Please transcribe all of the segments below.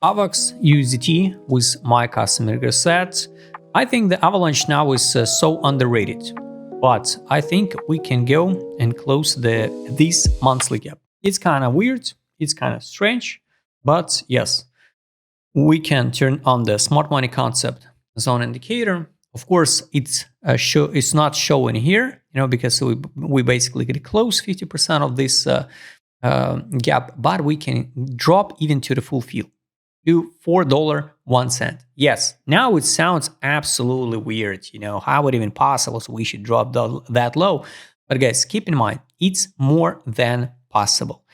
AVAX USDT with my customer set. I think the avalanche now is so underrated, but I think we can go and close this monthly gap. It's kind of weird, it's kind of strange, but yes, we can turn on the smart money concept zone indicator. Of course, it's not showing here, because we basically get close 50% of this gap, but we can drop even to the full field to $4.01. Yes, now it sounds absolutely weird. How would it even possible? So we should drop that low. But guys, keep in mind, it's more than possible.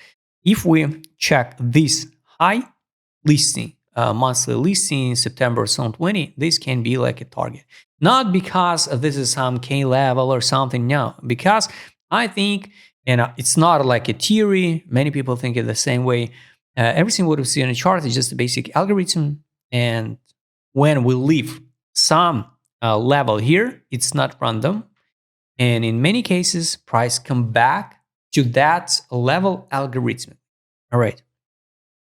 If we check this high listing, monthly listing in September 2020, this can be like a target. Not because this is some K level or something, no, because I think, and it's not like a theory, many people think it the same way. Everything what we see on the chart is just a basic algorithm, and when we leave some level here, it's not random, and in many cases, price come back to that level algorithm. All right.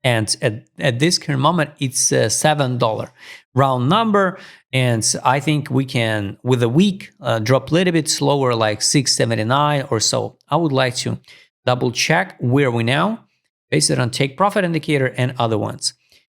And at this current moment, it's $7 round number. And I think we can, with a week, drop a little bit slower, like 6.79 or so. I would like to double check where we now, based it on take profit indicator and other ones.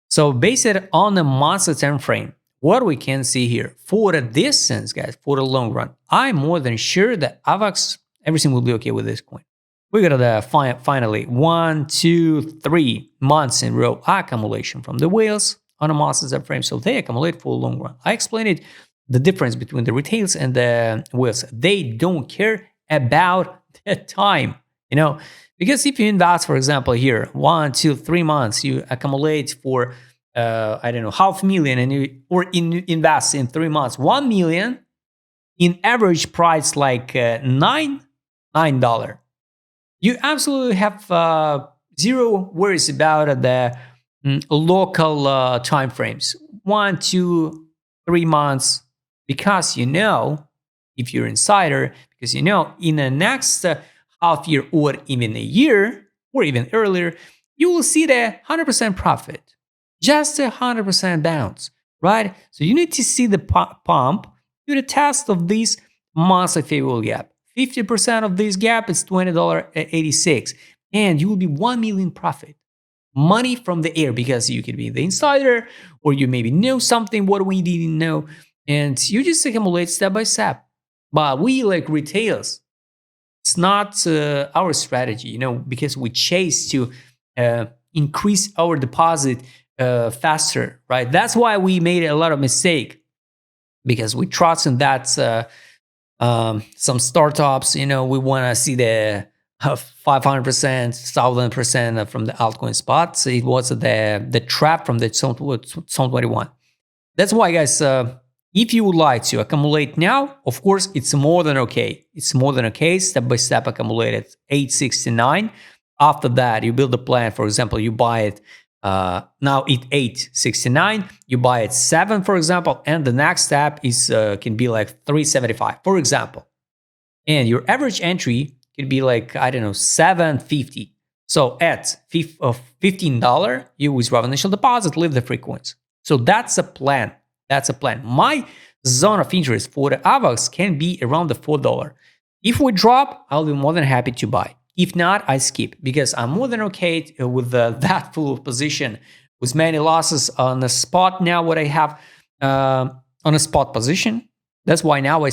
So based it on the monthly time frame, what we can see here for the distance, guys, for the long run, I'm more than sure that AVAX, everything will be okay with this coin. We got finally 1, 2, 3 months in a row accumulation from the whales on a monthly time frame. So they accumulate for a long run. I explained it, the difference between the retails and the whales. They don't care about the time, because if you invest, for example, here 1, 2, 3 months, you accumulate for I don't know, $500,000, and you invest in 3 months 1 million in average price like $9. You absolutely have zero worries about the local time frames, 1, 2, 3 months, because if you're insider, because in the next half year or even a year or even earlier, you will see the 100% profit, just a 100% bounce, right? So you need to see the pump, do the test of this monthly favorable gap. 50% of this gap is $20.86, and you will be 1 million profit. Money from the air, because you could be the insider, or you maybe know something what we didn't know, and you just accumulate step by step. But we like retailers, it's not our strategy, because we chase to increase our deposit faster, right? That's why we made a lot of mistake, because we trust in that some startups, we want to see the 500%, 1000% from the altcoin spots. It was the trap from the 2021. That's why, guys, if you would like to accumulate now, of course, it's more than okay. It's more than okay. Step by step accumulated 869. After that, you build a plan. For example, you buy it now at 869, you buy it 7, for example, and the next step is can be like 375, for example, and your average entry could be like, I don't know, 750. So at $15, you withdraw initial deposit, leave the free coins. So that's a plan. That's a plan. My zone of interest for the AVAX can be around the $4. If we drop, I'll be more than happy to buy. If not, I skip, because I'm more than okay with that full position with many losses on the spot. Now what I have on a spot position, that's why now I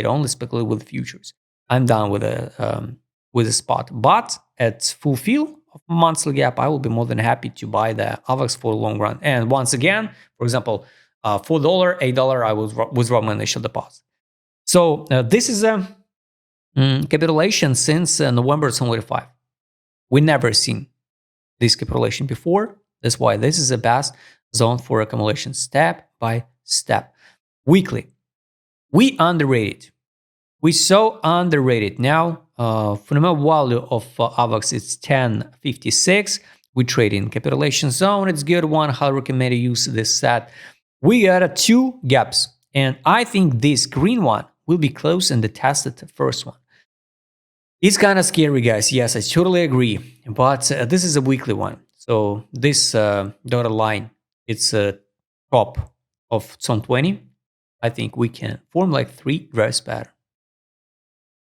only speculate with futures. I'm done with a spot. But at full fill of monthly gap, I will be more than happy to buy the AVAX for a long run. And once again, for example, $4, $8, I will withdraw my initial deposit. So this is a capitulation since November 2025. We never seen this capitulation before. That's why this is the best zone for accumulation, step by step. Weekly, we underrated. We so underrated. Now, fundamental value of AVAX is 1056. We trade in capitulation zone. It's good one. I recommend you use this set. We got 2 gaps, and I think this green one will be close and the tested the first one. It's kind of scary, guys. Yes, I totally agree. But this is a weekly one. So this dotted line it's a top of zone 20, I think we can form like 3 drives pattern.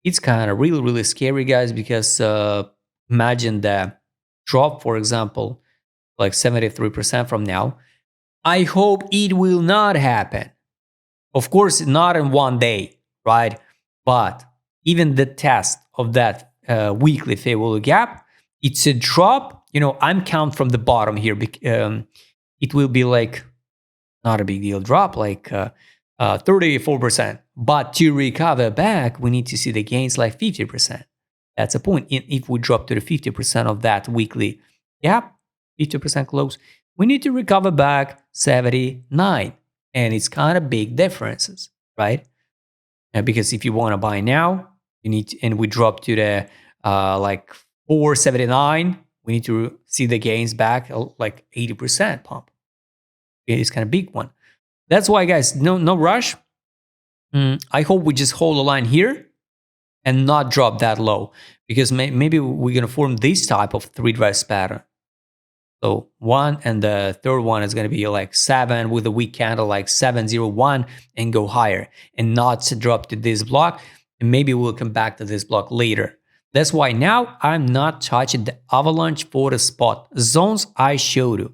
It's kind of really, really scary, guys, because imagine the drop, for example, like 73% from now. I hope it will not happen. Of course, not in one day, right? But even the test of that weekly favorable gap, it's a drop. I'm count from the bottom here. It will be like not a big deal drop, like 34%. But to recover back, we need to see the gains like 50%. That's a point. If we drop to the 50% of that weekly gap, 50% close, we need to recover back 79. And it's kind of big differences, right? Because if you want to buy now, you need to, and we drop to the like 479, we need to see the gains back like 80% pump. It's kind of big one. That's why, guys, no rush. I hope we just hold the line here and not drop that low, because maybe we're going to form this type of 3 drives pattern. So 1, and the third one is going to be like 7 with a weak candle like 701 and go higher, and not to drop to this block. And maybe we'll come back to this block later. That's why now I'm not touching the avalanche for the spot zones I showed you.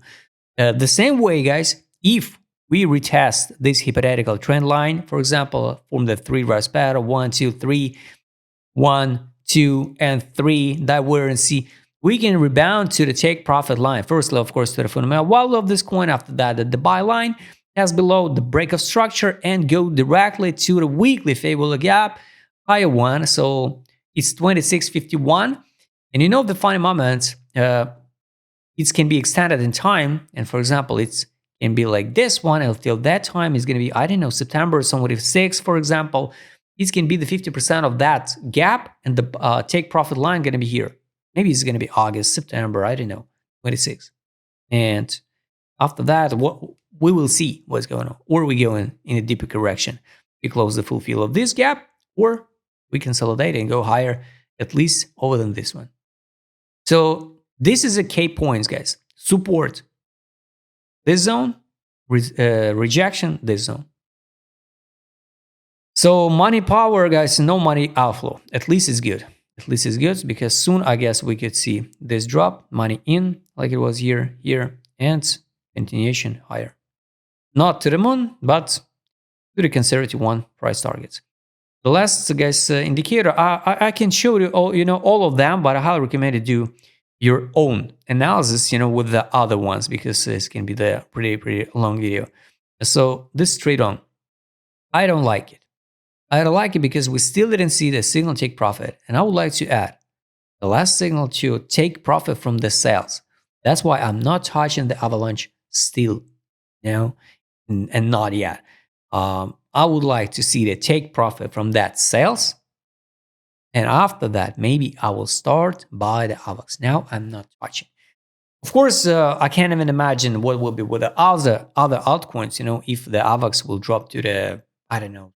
The same way, guys, if we retest this hypothetical trend line, for example, from the 3 drives pattern, 1, 2, 3, 1, 2, and 3, that we're in C, we can rebound to the take profit line. Firstly, of course, to the fundamental value of this coin. After that, the buy line has below the break of structure and go directly to the weekly favorable gap, higher one. So it's 26.51. And the funny moment, it can be extended in time. And for example, it can be like this one until that time is going to be, I don't know, September, somewhere 6, for example. It can be the 50% of that gap, and the take profit line going to be here. Maybe it's going to be August, September, I don't know, 26. And after that, we will see what's going on. Or we go in a deeper correction. We close the full fill of this gap, or we consolidate and go higher, at least over than this one. So this is a key points, guys. Support this zone, rejection this zone. So money power, guys, no money outflow. At least it's good. At least it's good, because soon I guess we could see this drop, money in like it was here, and continuation higher. Not to the moon, but to the conservative one price targets. The last, guys, indicator, I can show you all of them, but I highly recommend you do your own analysis, with the other ones, because this can be the pretty long video. So this trade on, I don't like it. I don't like it because we still didn't see the signal take profit. And I would like to add the last signal to take profit from the sales. That's why I'm not touching the avalanche still, and not yet. I would like to see the take profit from that sales. And after that, maybe I will start by the AVAX. Now I'm not touching. Of course, I can't even imagine what will be with the other altcoins, if the AVAX will drop to the, I don't know,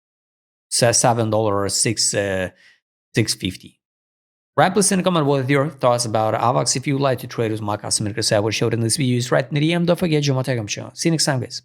$7 or $6.50. Write please in a comment what your thoughts about AVAX. If you would like to trade with my customer, because I will show it in this video, is right in the DM. Don't forget, Joe. See you next time, guys.